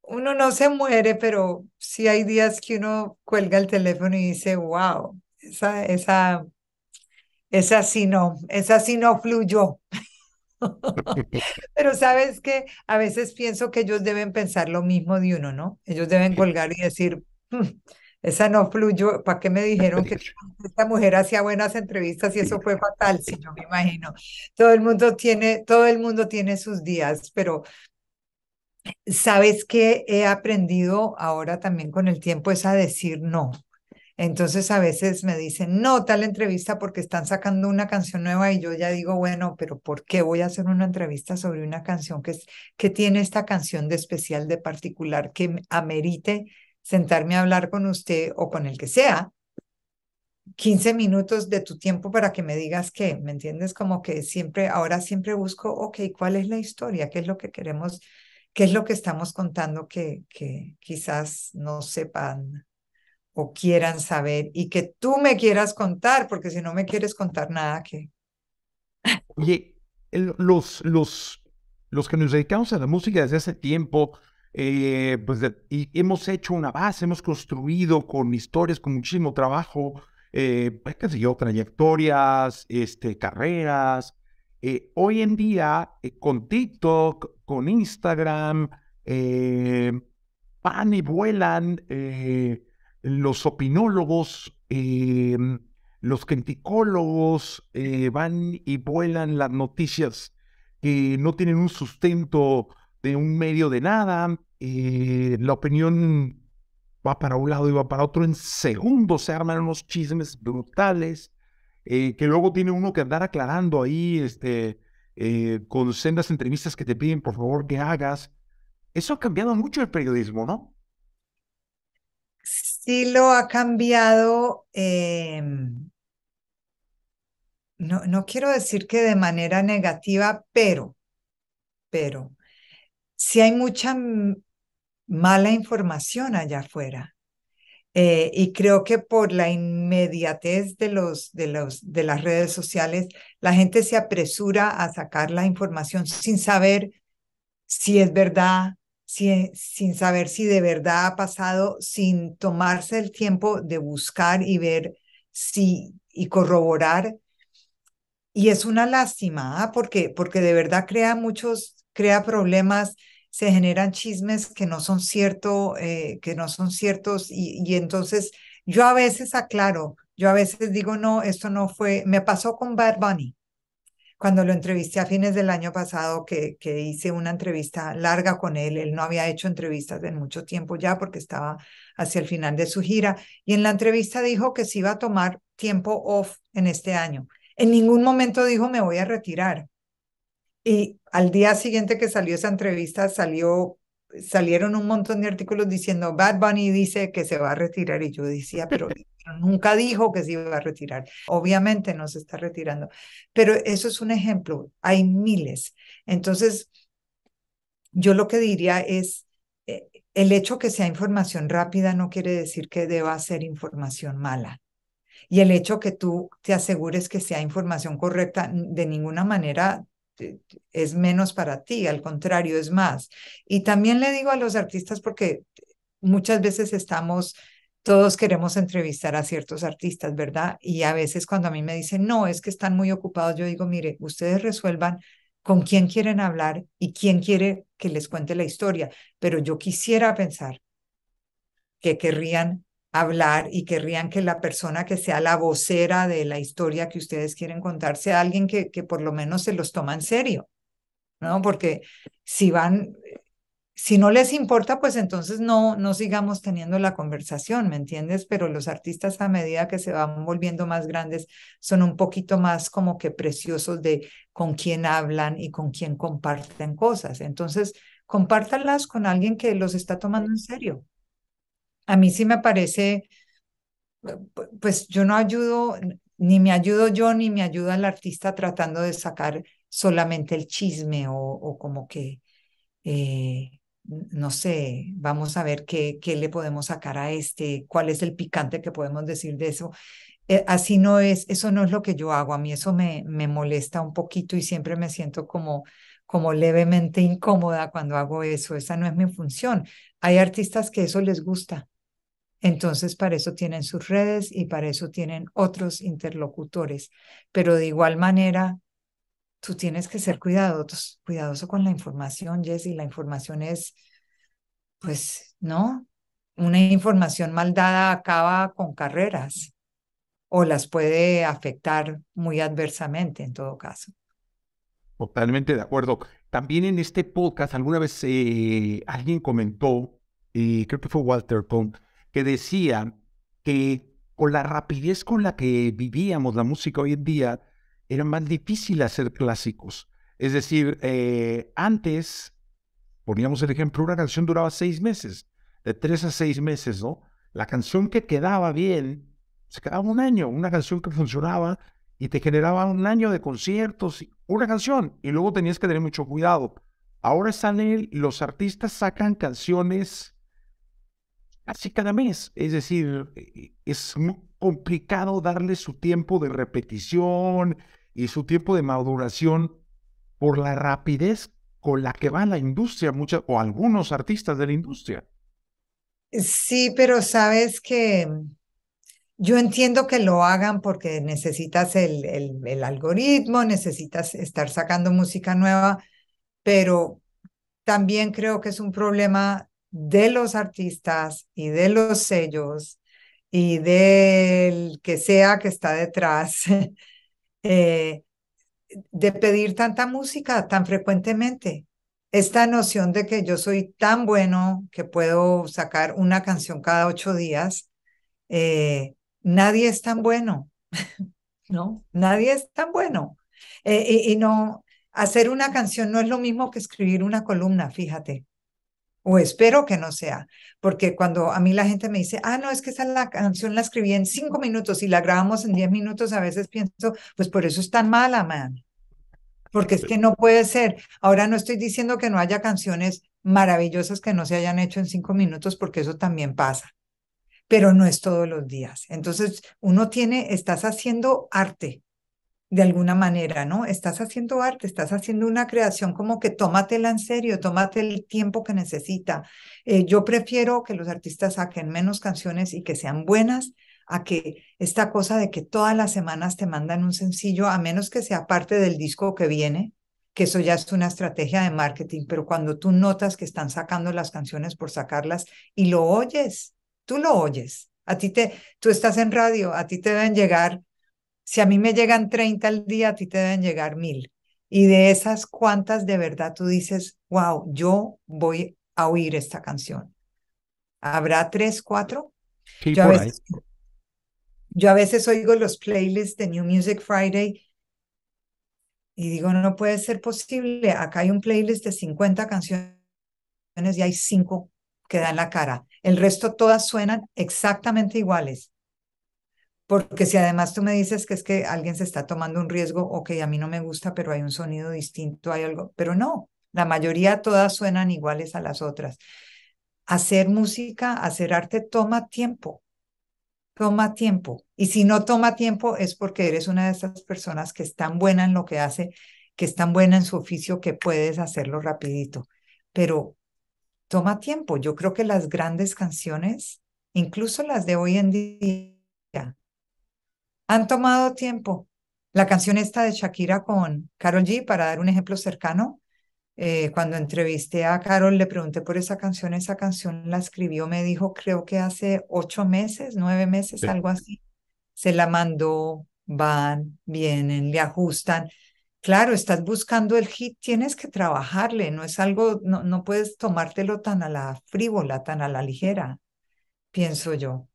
Uno no se muere, pero sí hay días que uno cuelga el teléfono y dice, wow, esa sí no fluyó. Pero sabes que a veces pienso que ellos deben pensar lo mismo de uno, ¿no? Ellos deben colgar y decir, esa no fluyó, ¿para qué me dijeron que esta mujer hacía buenas entrevistas y eso fue fatal? Sí, yo me imagino. Todo el mundo tiene sus días, pero ¿Sabes qué he aprendido ahora también con el tiempo? Es a decir no. Entonces a veces me dicen, no, tal entrevista porque están sacando una canción nueva y yo ya digo, bueno, pero ¿por qué voy a hacer una entrevista sobre una canción que tiene esta canción de especial, de particular, que amerite sentarme a hablar con usted o con el que sea 15 minutos de tu tiempo para que me digas qué? ¿Me entiendes? Como que siempre, ahora siempre busco, ok, ¿cuál es la historia? ¿Qué es lo que queremos? ¿Qué es lo que estamos contando que quizás no sepan o quieran saber y que tú me quieras contar? Porque si no me quieres contar nada, que Oye, los que nos dedicamos a la música desde hace tiempo, y hemos hecho una base, hemos construido con historias, con muchísimo trabajo, pues, qué sé yo, trayectorias, carreras. Hoy en día, con TikTok, con Instagram, eh, van y vuelan los opinólogos, los criticólogos, van y vuelan las noticias que no tienen un sustento de un medio de nada. La opinión va para un lado y va para otro. En segundos se arman unos chismes brutales que luego tiene uno que andar aclarando ahí, con sendas entrevistas que te piden por favor que hagas. Eso ha cambiado mucho el periodismo, ¿no? sí lo ha cambiado. No, no quiero decir que de manera negativa, pero sí hay mucha mala información allá afuera. Y creo que por la inmediatez de las redes sociales, la gente se apresura a sacar la información sin saber si es verdad, sin saber si de verdad ha pasado, sin tomarse el tiempo de buscar y ver si y corroborar. Y es una lástima, ¿ah? Porque de verdad crea problemas, se generan chismes que no son que no son ciertos, y entonces yo a veces aclaro, yo a veces digo, no, esto no fue, me pasó con Bad Bunny, cuando lo entrevisté a fines del año pasado, que hice una entrevista larga con él no había hecho entrevistas en mucho tiempo ya porque estaba hacia el final de su gira, y en la entrevista dijo que se iba a tomar tiempo off en este año. En ningún momento dijo me voy a retirar. Y al día siguiente que salió esa entrevista, salieron un montón de artículos diciendo Bad Bunny dice que se va a retirar. Y yo decía, pero nunca dijo que se iba a retirar. Obviamente no se está retirando. Pero eso es un ejemplo. Hay miles. Entonces, yo lo que diría es, el hecho que sea información rápida no quiere decir que deba ser información mala. Y el hecho que tú te asegures que sea información correcta, de ninguna manera es menos para ti, al contrario, es más. Y también le digo a los artistas, porque muchas veces todos queremos entrevistar a ciertos artistas, ¿verdad? Y a veces cuando a mí me dicen, no, es que están muy ocupados, yo digo, mire, ustedes resuelvan con quién quieren hablar y quién quiere que les cuente la historia, pero yo quisiera pensar que querrían hablar y querrían que la persona que sea la vocera de la historia que ustedes quieren contar sea alguien que por lo menos se los toma en serio, ¿no? Porque si van, si no les importa, pues entonces no sigamos teniendo la conversación, ¿me entiendes? Pero los artistas a medida que se van volviendo más grandes son un poquito más como que preciosos de con quién hablan y con quién comparten cosas. Entonces, compártanlas con alguien que los está tomando en serio. A mí sí me parece, pues yo no ayudo, ni me ayudo yo, ni me ayuda el artista tratando de sacar solamente el chisme o como que, no sé, vamos a ver qué le podemos sacar a este, cuál es el picante que podemos decir de eso. Así no es, eso no es lo que yo hago. A mí eso me molesta un poquito y siempre me siento como levemente incómoda cuando hago eso. Esa no es mi función. Hay artistas que eso les gusta. Entonces, para eso tienen sus redes y para eso tienen otros interlocutores. Pero de igual manera, tú tienes que ser cuidadoso con la información, Jessy. La información es, pues, ¿no? Una información mal dada acaba con carreras o las puede afectar muy adversamente en todo caso. Totalmente de acuerdo. también en este podcast alguna vez alguien comentó, y creo que fue Walter Cohn, que decía que con la rapidez con la que vivíamos la música hoy en día, era más difícil hacer clásicos. Es decir, antes, poníamos el ejemplo, una canción duraba 6 meses, de 3 a 6 meses, ¿no? La canción que quedaba bien, se quedaba un año, una canción que funcionaba y te generaba un año de conciertos, una canción, y luego tenías que tener mucho cuidado. Ahora los artistas sacan canciones casi cada mes, es decir, es muy complicado darle su tiempo de repetición y su tiempo de maduración por la rapidez con la que va la industria, o algunos artistas de la industria. Sí, pero sabes que yo entiendo que lo hagan porque necesitas el algoritmo, necesitas estar sacando música nueva, pero también creo que es un problema de los artistas y de los sellos y del que sea que está detrás, eh, de pedir tanta música tan frecuentemente. Esta noción de que yo soy tan bueno que puedo sacar una canción cada 8 días, nadie es tan bueno, ¿no? Nadie es tan bueno. Y no, hacer una canción no es lo mismo que escribir una columna, fíjate. O espero que no sea, porque cuando a mí la gente me dice, no, es que esa la canción la escribí en 5 minutos y la grabamos en 10 minutos, a veces pienso, pues por eso es tan mala, man, porque es que no puede ser. Ahora no estoy diciendo que no haya canciones maravillosas que no se hayan hecho en 5 minutos, porque eso también pasa, pero no es todos los días. Entonces, estás haciendo arte de alguna manera, ¿no? Estás haciendo arte, estás haciendo una creación como que tómatela en serio, tómate el tiempo que necesita. Yo prefiero que los artistas saquen menos canciones y que sean buenas a que esta cosa de que todas las semanas te mandan un sencillo, a menos que sea parte del disco que viene, que eso ya es una estrategia de marketing, pero cuando tú notas que están sacando las canciones por sacarlas y lo oyes, tú lo oyes. Tú estás en radio, a ti te deben llegar, si a mí me llegan 30 al día, a ti te deben llegar 1000. Y de esas, ¿cuántas de verdad tú dices, wow, yo voy a oír esta canción? ¿Habrá 3, 4? Sí, Yo a por ahí. veces, yo a veces oigo los playlists de New Music Friday y digo, no puede ser posible. Acá hay un playlist de 50 canciones y hay 5 que dan la cara. El resto todas suenan exactamente iguales. Porque si además tú me dices que es que alguien se está tomando un riesgo, ok, a mí no me gusta, pero hay un sonido distinto, hay algo, pero no, la mayoría todas suenan iguales a las otras. Hacer música, hacer arte toma tiempo, toma tiempo. Y si no toma tiempo es porque eres una de esas personas que es tan buena en lo que hace, que es tan buena en su oficio que puedes hacerlo rapidito. Pero toma tiempo. Yo creo que las grandes canciones, incluso las de hoy en día, han tomado tiempo. La canción esta de Shakira con Karol G, para dar un ejemplo cercano, cuando entrevisté a Karol, le pregunté por esa canción la escribió, me dijo, creo que hace 8 meses, 9 meses, Sí. algo así. Se la mandó, van, vienen, le ajustan. Claro, estás buscando el hit, tienes que trabajarle, no es algo, no, no puedes tomártelo tan a la frívola, tan a la ligera, pienso yo.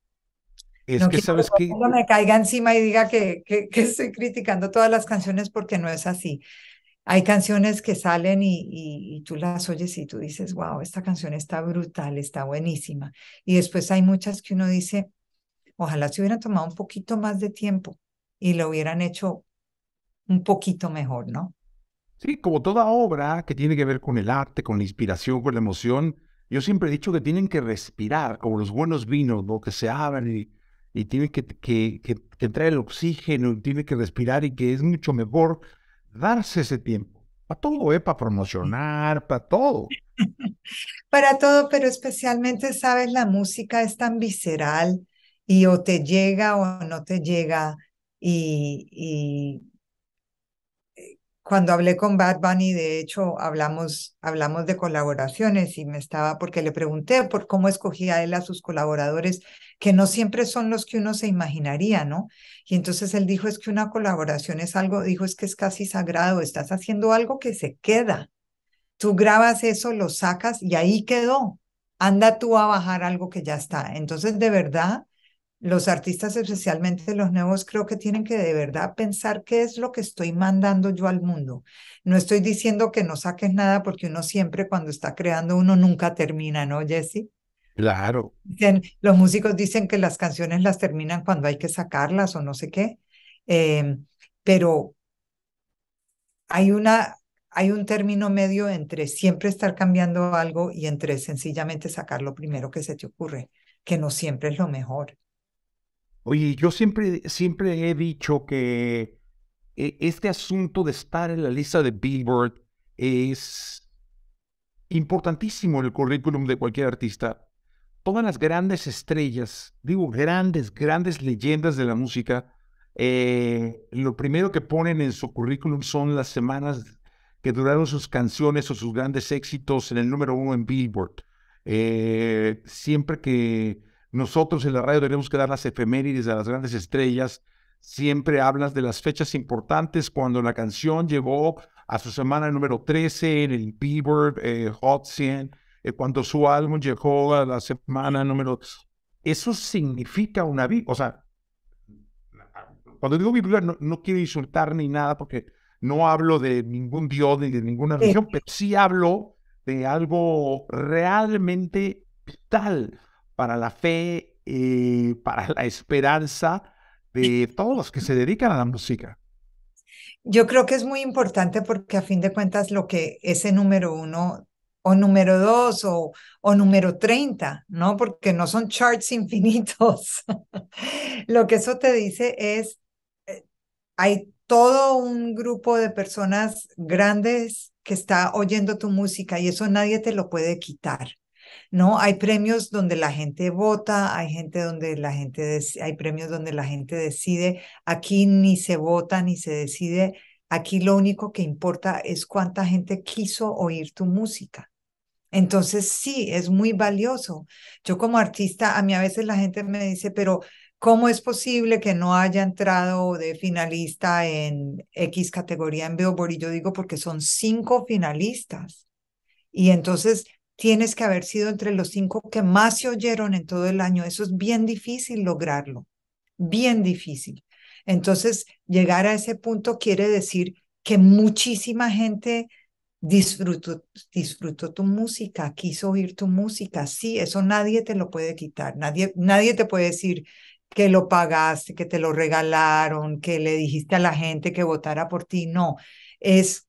Es No que quiero que sabes todo el que mundo me caiga encima y diga que estoy criticando todas las canciones porque no es así. Hay canciones que salen y tú las oyes y tú dices, wow, esta canción está brutal, está buenísima. Y después hay muchas que uno dice, ojalá se hubieran tomado un poquito más de tiempo y lo hubieran hecho un poquito mejor, ¿no? sí, como toda obra que tiene que ver con el arte, con la inspiración, con la emoción, yo siempre he dicho que tienen que respirar, como los buenos vinos, ¿no? Que se abren y tienen que entrar el oxígeno, y tienen que respirar y que es mucho mejor darse ese tiempo. Para todo, ¿eh? Para promocionar, para todo. Para todo, pero especialmente, sabes, la música es tan visceral y o te llega o no te llega. Y cuando hablé con Bad Bunny, de hecho, hablamos de colaboraciones y porque le pregunté por cómo escogía él a sus colaboradores, que no siempre son los que uno se imaginaría, ¿no? Y entonces él dijo, es que una colaboración es algo, dijo, es que es casi sagrado, estás haciendo algo que se queda. Tú grabas eso, lo sacas y ahí quedó. Anda tú a bajar algo que ya está. Entonces, de verdad, los artistas, especialmente los nuevos, creo que tienen que de verdad pensar qué es lo que estoy mandando yo al mundo. No estoy diciendo que no saques nada porque uno siempre cuando está creando, uno nunca termina, ¿no, Jesse? Claro. Los músicos dicen que las canciones las terminan cuando hay que sacarlas o no sé qué, eh, pero hay hay un término medio entre siempre estar cambiando algo y entre sencillamente sacar lo primero que se te ocurre, que no siempre es lo mejor. Oye, yo siempre he dicho que este asunto de estar en la lista de Billboard es importantísimo en el currículum de cualquier artista. Todas las grandes estrellas, digo grandes leyendas de la música, lo primero que ponen en su currículum son las semanas que duraron sus canciones o sus grandes éxitos en el número uno en Billboard. Siempre que nosotros en la radio tenemos que dar las efemérides a las grandes estrellas, siempre hablas de las fechas importantes cuando la canción llegó a su semana número 13 en el Billboard Hot 100, cuando su álbum llegó a la semana número... Eso significa una vida, o sea, cuando digo Biblia no quiero insultar ni nada porque no hablo de ningún dios ni de ninguna Eh, religión, pero sí hablo de algo realmente vital para la fe, para la esperanza de todos los que se dedican a la música. Yo creo que es muy importante porque a fin de cuentas lo que ese número uno o número dos o número 30, ¿no? Porque no son charts infinitos. Lo que eso te dice es, hay todo un grupo de personas grandes que está oyendo tu música y eso nadie te lo puede quitar. ¿No? Hay premios donde la gente vota, hay gente donde la gente hay premios donde la gente decide. Aquí ni se vota ni se decide. Aquí lo único que importa es cuánta gente quiso oír tu música. Entonces sí, es muy valioso. Yo como artista, a mí a veces la gente me dice, pero ¿cómo es posible que no haya entrado de finalista en X categoría en Billboard? Y yo digo, porque son 5 finalistas. Y entonces tienes que haber sido entre los 5 que más se oyeron en todo el año. Eso es bien difícil lograrlo, bien difícil. Entonces, llegar a ese punto quiere decir que muchísima gente disfrutó, disfrutó tu música, quiso oír tu música. Sí, eso nadie te lo puede quitar. Nadie te puede decir que lo pagaste, que te lo regalaron, que le dijiste a la gente que votara por ti. No, es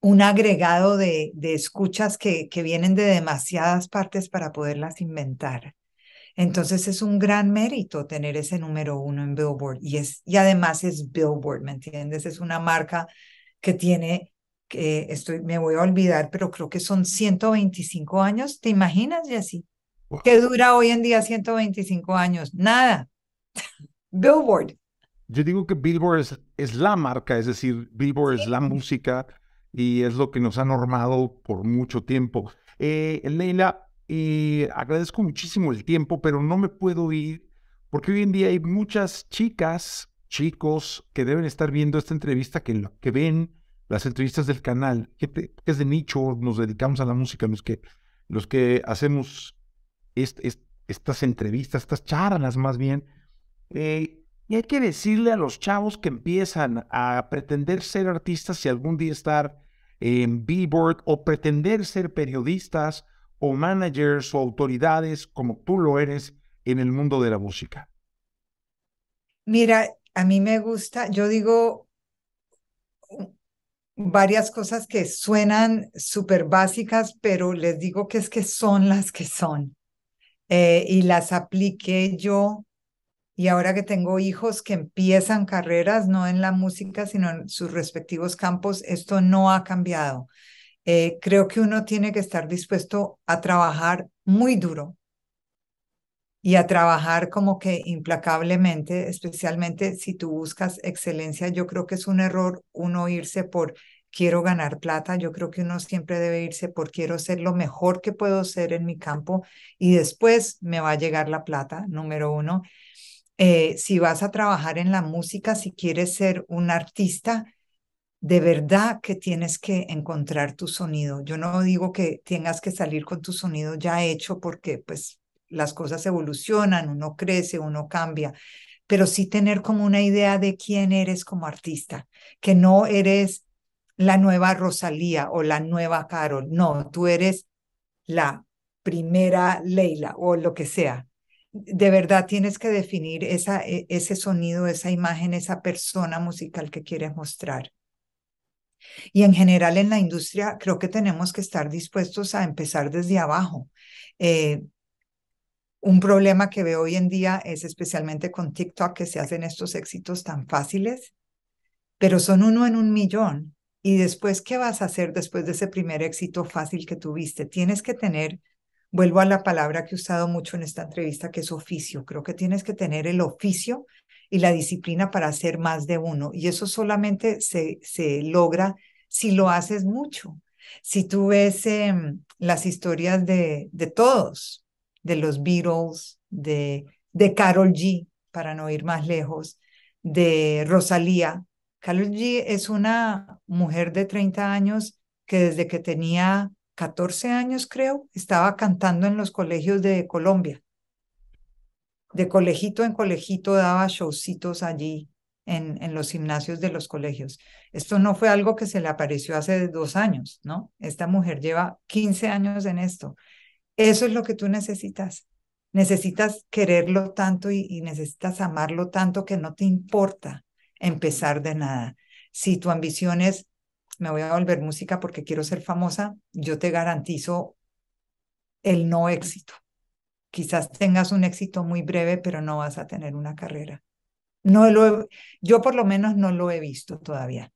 un agregado de escuchas que vienen de demasiadas partes para poderlas inventar. Entonces es un gran mérito tener ese número uno en Billboard y además es Billboard, ¿me entiendes? Es una marca que tiene, me voy a olvidar, pero creo que son 125 años. ¿Te imaginas, Jessy? ¿Qué dura hoy en día 125 años? Nada. Billboard. Yo digo que Billboard es la marca, es decir, Billboard es la música y es lo que nos ha normado por mucho tiempo. Leila, agradezco muchísimo el tiempo, pero no me puedo ir porque hoy en día hay muchas chicas, chicos que deben estar viendo esta entrevista, que ven las entrevistas del canal, que es de nicho, nos dedicamos a la música, los que hacemos estas entrevistas, estas charlas más bien. Y hay que decirle a los chavos que empiezan a pretender ser artistas y algún día estar en Billboard o pretender ser periodistas o managers o autoridades como tú lo eres en el mundo de la música. Mira, a mí me gusta, yo digo varias cosas que suenan súper básicas, pero les digo que es que son las que son. Y las apliqué yo. Y ahora que tengo hijos que empiezan carreras, no en la música, sino en sus respectivos campos, esto no ha cambiado. Creo que uno tiene que estar dispuesto a trabajar muy duro y a trabajar como que implacablemente, especialmente si tú buscas excelencia. Yo creo que es un error uno irse por quiero ganar plata. Yo creo que uno siempre debe irse por quiero ser lo mejor que puedo ser en mi campo y después me va a llegar la plata, número uno. Si vas a trabajar en la música, si quieres ser un artista, de verdad que tienes que encontrar tu sonido. Yo no digo que tengas que salir con tu sonido ya hecho porque pues las cosas evolucionan, uno crece, uno cambia, pero sí tener como una idea de quién eres como artista, que no eres la nueva Rosalía o la nueva Karol, no, tú eres la primera Leila o lo que sea. De verdad tienes que definir ese sonido, esa imagen, esa persona musical que quieres mostrar. Y en general en la industria creo que tenemos que estar dispuestos a empezar desde abajo. Un problema que veo hoy en día es especialmente con TikTok, que se hacen estos éxitos tan fáciles, pero son 1 en 1 millón. Y después, ¿qué vas a hacer después de ese primer éxito fácil que tuviste? Tienes que tener, vuelvo a la palabra que he usado mucho en esta entrevista, que es oficio. Creo que tienes que tener el oficio y la disciplina para hacer más de uno. Y eso solamente se logra si lo haces mucho. Si tú ves las historias de todos, de los Beatles, de Karol G, para no ir más lejos, de Rosalía. Karol G es una mujer de 30 años que desde que tenía 14 años, creo, estaba cantando en los colegios de Colombia. De colegito en colegito daba showcitos allí en los gimnasios de los colegios. Esto no fue algo que se le apareció hace 2 años, ¿no? Esta mujer lleva 15 años en esto. Eso es lo que tú necesitas. Necesitas quererlo tanto y necesitas amarlo tanto que no te importa empezar de nada. Si tu ambición es, me voy a volver música porque quiero ser famosa, yo te garantizo el no éxito. Quizás tengas un éxito muy breve, pero no vas a tener una carrera. Yo por lo menos no lo he visto todavía.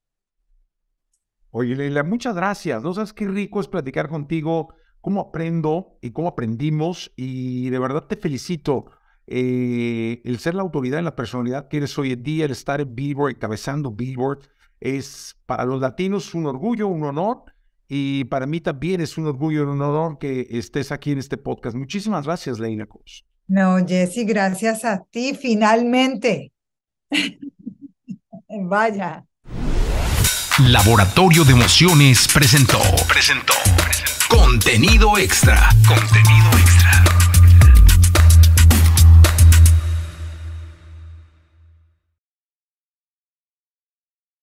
Oye, Leila, muchas gracias. No sabes qué rico es platicar contigo, cómo aprendo y cómo aprendimos, y de verdad te felicito. El ser la autoridad en la personalidad que eres hoy en día, el estar en Billboard, encabezando Billboard, es para los latinos un orgullo, un honor, y para mí también es un orgullo y un honor que estés aquí en este podcast. Muchísimas gracias, Leila Cruz. No, Jessy, gracias a ti, finalmente. Vaya. Laboratorio de Emociones presentó Contenido Extra. Contenido Extra.